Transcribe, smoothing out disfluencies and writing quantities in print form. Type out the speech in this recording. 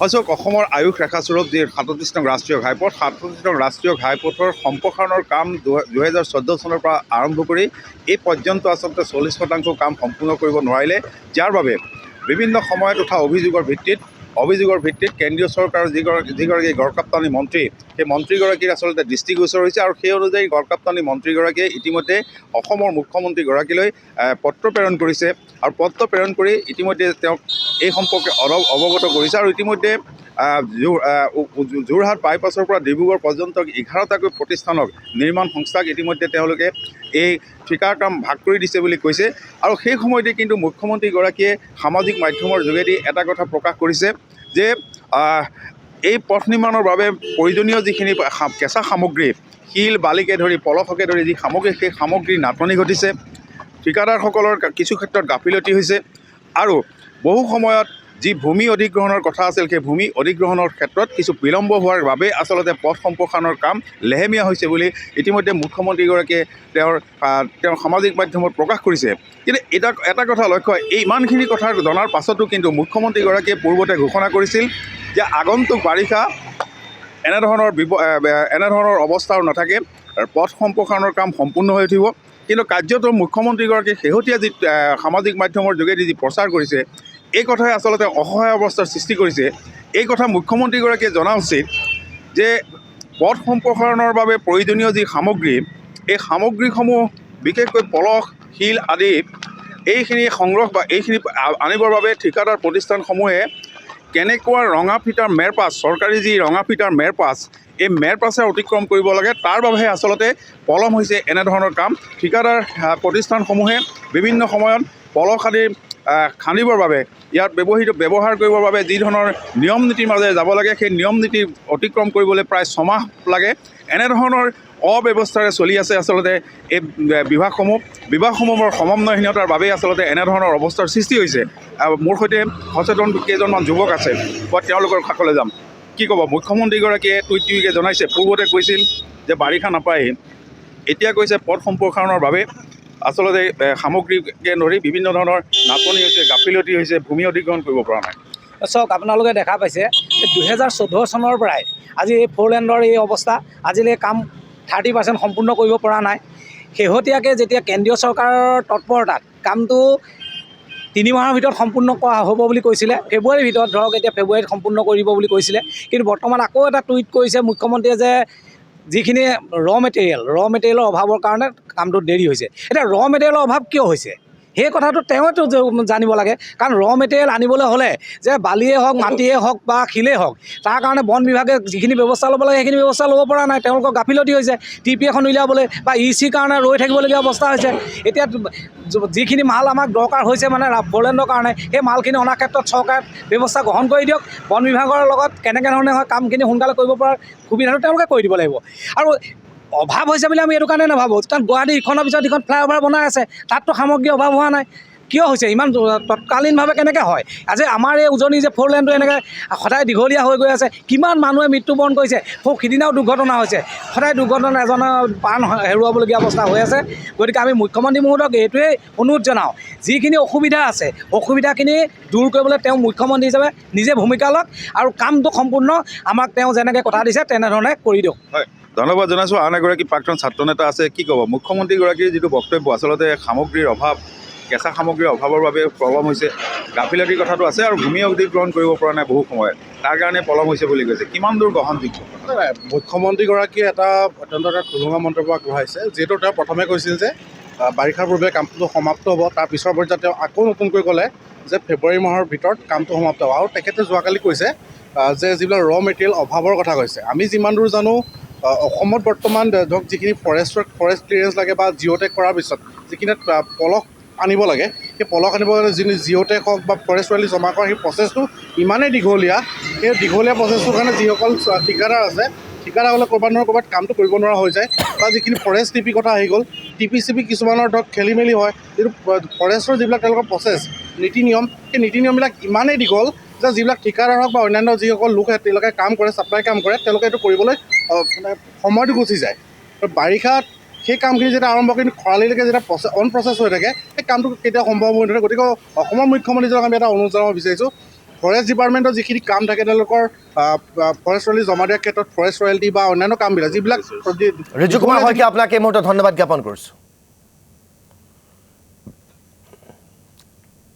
অশোক অসমৰ আয়ুষ ৰেখাস্বৰূপ যি ৩৭ নং ৰাষ্ট্ৰীয় ঘাইপথ ৩৭ নং ৰাষ্ট্ৰীয় ঘাইপথৰ সম্প্ৰসাৰণৰ কাম ২০১৪ চনৰ পৰা আৰম্ভ কৰি এই পৰ্যন্ত আচলতে ৪০% কাম সম্পূৰ্ণ কৰিব নোৱাৰিলে, যাৰ বাবে বিভিন্ন সময়ত উঠা অভিযোগৰ ভিত্তিত কেন্দ্ৰীয় চৰকাৰৰ যিগৰাকী গড়কাপ্তানী মন্ত্ৰী, সেই মন্ত্ৰীগৰাকীৰ আচলতে দৃষ্টিগোচৰ হৈছে আৰু সেই অনুযায়ী গড়কাপ্তানী মন্ত্ৰীগৰাকীয়ে ইতিমধ্যে অসমৰ মুখ্যমন্ত্ৰীগৰাকীলৈ পত্ৰ প্ৰেৰণ কৰিছে আৰু পত্ৰ প্ৰেৰণ কৰি ইতিমধ্যে তেওঁক এই সম্পৰ্কে অৱগত কৰিছে আৰু ইতিমধ্যে যোৰহাট বাইপাছৰ পৰা ডিব্ৰুগড় পৰ্যন্ত 11টাকৈ প্ৰতিষ্ঠানক নিৰ্মাণ সংস্থাক ইতিমধ্যে তেওঁলোকে এই ঠিকাৰ কাম ভাগ কৰি দিছে বুলি কৈছে। আৰু সেই সময়তে কিন্তু মুখ্যমন্ত্ৰীগৰাকীয়ে সামাজিক মাধ্যমৰ যোগেদি এটা কথা প্ৰকাশ কৰিছে যে এই পথ নিৰ্মাণৰ বাবে প্ৰয়োজনীয় যিখিনি কেঁচা সামগ্ৰী, শিল বালিকে ধৰি পলসকে ধৰি যি সামগ্ৰী, সেই সামগ্ৰীৰ নাটনি ঘটিছে, ঠিকাদাৰসকলৰ কিছু ক্ষেত্ৰত গাফিলতি হৈছে আৰু বহু সময়ত যি ভূমি অধিগ্ৰহণৰ কথা আছিল, সেই ভূমি অধিগ্ৰহণৰ ক্ষেত্ৰত কিছু বিলম্ব হোৱাৰ বাবে আচলতে পথ সম্প্ৰসাৰণৰ কাম লেহেমীয়া হৈছে বুলি ইতিমধ্যে মুখ্যমন্ত্ৰীগৰাকীয়ে তেওঁৰ সামাজিক মাধ্যমত প্ৰকাশ কৰিছে। কিন্তু এটা কথা লক্ষ্য, এই ইমানখিনি কথা জনাৰ পাছতো কিন্তু মুখ্যমন্ত্ৰীগৰাকীয়ে পূৰ্বতে ঘোষণা কৰিছিল যে আগন্তুক বাৰিষা এনেধৰণৰ অৱস্থা নাথাকে, পথ সম্প্ৰসাৰণৰ কাম সম্পূৰ্ণ হৈ উঠিব। কিন্তু কাৰ্যত মুখ্যমন্ত্ৰীগৰাকীয়ে শেহতীয়া যি সামাজিক মাধ্যমৰ যোগেদি যি প্ৰচাৰ কৰিছে, এই কথাই আচলতে অসহায় অৱস্থাৰ সৃষ্টি কৰিছে। এই কথা মুখ্যমন্ত্ৰীগৰাকীয়ে জনা উচিত যে পথ সম্প্ৰসাৰণৰ বাবে প্ৰয়োজনীয় যি সামগ্ৰী, এই সামগ্ৰীসমূহ বিশেষকৈ পলস, শিল আদি এইখিনি সংগ্ৰহ বা এইখিনি আনিবৰ বাবে ঠিকাদাৰ প্ৰতিষ্ঠানসমূহে কেনেকুৱা ৰঙা ফিটাৰ মেৰপাছ, চৰকাৰী যি ৰঙা ফিটাৰ মেৰপাছ, এই মেৰপাছে অতিক্ৰম কৰিব লাগে, তাৰ বাবেহে আচলতে পলম হৈছে এনেধৰণৰ কাম। ঠিকাদাৰ প্ৰতিষ্ঠানসমূহে বিভিন্ন সময়ত পলস আদি খান্দিবৰ বাবে, ইয়াত ব্যৱহাৰ কৰিবৰ বাবে যি ধৰণৰ নিয়ম নীতিৰ মাজেৰে যাব লাগে, সেই নিয়ম নীতি অতিক্ৰম কৰিবলৈ প্ৰায় 6 মাহ লাগে। এনেধৰণৰ অব্যৱস্থাৰে চলি আছে আচলতে এই বিভাগসমূহৰ সমন্বয়হীনতাৰ বাবেই আচলতে এনেধৰণৰ অৱস্থাৰ সৃষ্টি হৈছে। মোৰ সৈতে সচেতন কেইজনমান যুৱক আছে, মই তেওঁলোকৰ কাষলৈ যাম। কি ক'ব? মুখ্যমন্ত্ৰীগৰাকীয়ে টুইটকে জনাইছে, পূৰ্বতে কৈছিল যে বাৰিষা নাপায়েই, এতিয়া কৈছে পথ সম্প্ৰসাৰণৰ বাবে আচলতে সামগ্ৰীকে ধৰি বিভিন্ন ধৰণৰ নাটনি হৈছে, গাফিলতি হৈছে, ভূমি অধিগ্ৰহণ কৰিব পৰা নাই। চাওক, আপোনালোকে দেখা পাইছে যে 2014 চনৰ পৰাই আজি এই 4 লেণ্ডৰ এই অৱস্থা, আজিলৈ কাম 30% সম্পূৰ্ণ কৰিব পৰা নাই। শেহতীয়াকৈ যেতিয়া কেন্দ্ৰীয় চৰকাৰৰ তৎপৰতাত কামটো 3 মাহৰ ভিতৰত সম্পূৰ্ণ কৰা হ'ব বুলি কৈছিলে, ফেব্ৰুৱাৰীৰ ভিতৰত ধৰক, এতিয়া ফেব্ৰুৱাৰীত সম্পূৰ্ণ কৰিব বুলি কৈছিলে। কিন্তু বৰ্তমান আকৌ এটা টুইট কৰিছে মুখ্যমন্ত্ৰীয়ে যে যিখিনি ৰ মেটেৰিয়েলৰ অভাৱৰ কাৰণে কামটো দেৰি হৈছে। এতিয়া ৰ মেটেৰিয়েলৰ অভাৱ কিয় হৈছে সেই কথাটো তেওঁতো জানিব লাগে, কাৰণ ৰ মেটেৰিয়েল আনিবলৈ হ'লে যে বালিয়ে হওক, মাটিয়ে হওক বা শিলেই হওক, তাৰ কাৰণে বন বিভাগে যিখিনি ব্যৱস্থা ল'ব লাগে সেইখিনি ব্যৱস্থা ল'ব পৰা নাই। তেওঁলোকৰ গাফিলতি হৈছে, টিপি এখন উলিয়াবলৈ বা ইচিৰ কাৰণে ৰৈ থাকিবলগীয়া অৱস্থা হৈছে। এতিয়া যিখিনি মাল আমাক দৰকাৰ হৈছে মানে 4 লেণ্ডৰ কাৰণে, সেই মালখিনি অনাৰ ক্ষেত্ৰত চৰকাৰে ব্যৱস্থা গ্ৰহণ কৰি দিয়ক। বন বিভাগৰ লগত কেনেকৈ ধৰণে হয় কামখিনি সোনকালে কৰিব পৰাৰ সুবিধাটো তেওঁলোকে কৰি দিব লাগিব। আৰু অভাৱ হৈছে বুলি আমি এইটো কাৰণে নাভাবোঁ, কাৰণ গুৱাহাটী ইখনৰ পিছত ইখন ফ্লাইঅভাৰ বনাই আছে, তাততো সামগ্ৰীৰ অভাৱ হোৱা নাই। কিয় হৈছে ইমান তৎকালীনভাৱে কেনেকৈ হয়? আজি আমাৰ এই উজনি যে 4 লেণ্ডটো এনেকৈ সদায় দীঘলীয়া হৈ গৈ আছে, কিমান মানুহে মৃত্যুবৰণ কৰিছে, সিদিনাও দুৰ্ঘটনা হৈছে, সদায় দুৰ্ঘটনা এজনৰ প্ৰাণ হেৰুৱাবলগীয়া অৱস্থা হৈ আছে। গতিকে আমি মুখ্যমন্ত্ৰী মহোদয়ক এইটোৱেই অনুৰোধ জনাওঁ, যিখিনি অসুবিধা আছে অসুবিধাখিনি দূৰ কৰিবলৈ তেওঁ মুখ্যমন্ত্ৰী হিচাপে নিজে ভূমিকা লওক আৰু কামটো সম্পূৰ্ণ আমাক তেওঁ যেনেকৈ কথা দিছে তেনেধৰণে কৰি দিয়ক। হয়, ধন্যবাদ জনাইছোঁ। আন এগৰাকী প্ৰাক্তন ছাত্ৰ নেতা আছে, কি ক'ব? মুখ্যমন্ত্ৰীগৰাকীৰ যিটো বক্তব্য, আচলতে সামগ্ৰীৰ অভাৱ, কেঁচা সামগ্ৰীৰ অভাৱৰ বাবে পলম হৈছে, গাফিলতিৰ কথাটো আছে আৰু ভূমি অধিগ্ৰহণ কৰিব পৰা নাই বহু সময়ত, তাৰ কাৰণে পলম হৈছে বুলি কৈছে। কিমান দূৰ গ্ৰহণযোগ্য? মুখ্যমন্ত্ৰীগৰাকীয়ে এটা অত্যন্ত থুলুঙা মন্তব্য আগবঢ়াইছে, যিহেতু তেওঁ প্ৰথমে কৈছিল যে বাৰিষাৰ পূৰ্বে কামটো সমাপ্ত হ'ব, তাৰ পিছৰ পৰ্যায়ত তেওঁ আকৌ নতুনকৈ ক'লে যে ফেব্ৰুৱাৰী মাহৰ ভিতৰত কামটো সমাপ্ত হ'ব। আৰু তেখেতে যোৱাকালি কৈছে যে যিবিলাক ৰ মেটেৰিয়েল অভাৱৰ কথা কৈছে। আমি যিমান দূৰ জানো অসমত বৰ্তমান ধৰক যিখিনি ফৰেষ্ট ক্লিয়াৰেঞ্চ লাগে বা জিঅ'টেক কৰাৰ পিছত যিখিনি পলস আনিব লাগে, সেই পলস আনিব কাৰণে যিখিনি জিঅ'টেক হওক বা ফৰেষ্ট ৱাইল্ড জমা কৰা সেই প্ৰচেছটো ইমানেই দীঘলীয়া, সেই দীঘলীয়া প্ৰচেছটোৰ কাৰণে যিসকল ঠিকাদাৰ আছে, ঠিকাদাৰসকলে ক'ৰবাত কামটো কৰিব নোৱাৰা হৈ যায়। বা যিখিনি ফৰেষ্ট টিপি কথা আহি গ'ল, টিপি কিছুমানৰ ধৰক খেলি মেলি হয়, যিটো ফৰেষ্টৰ যিবিলাক তেওঁলোকৰ প্ৰচেছ নীতি নিয়ম, সেই নীতি নিয়মবিলাক ইমানেই দীঘল যে যিবিলাক ঠিকাদাৰ হওক বা অন্যান্য যিসকল লোক তেওঁলোকে কাম কৰে, ছাপ্লাই কাম কৰে, তেওঁলোকে এইটো কৰিবলৈ মানে সময়টো গুচি যায়। বাৰিষাত সেই কামখিনি যেতিয়া আৰম্ভ কৰি খৰালিলৈকে যেতিয়া প্ৰচেছ হৈ থাকে, সেই কামটো কেতিয়াও সম্ভৱ হৈ নাথাকে। গতিকে অসমৰ মুখ্যমন্ত্ৰীজনক আমি এটা অনুৰোধ জনাব বিচাৰিছোঁ, ফৰেষ্ট ডিপাৰ্টমেণ্টৰ যিখিনি কাম থাকে তেওঁলোকৰ ফৰেষ্ট ৰয়েলিটি জমা দিয়াৰ ক্ষেত্ৰত ফৰেষ্ট ৰয়েলিটি বা অন্যান্য কামবিলাক যিবিলাক ৰিজু কুমাৰ শইকীয়া আপোনাক এই মুহূৰ্তত ধন্যবাদ জ্ঞাপন কৰিছোঁ।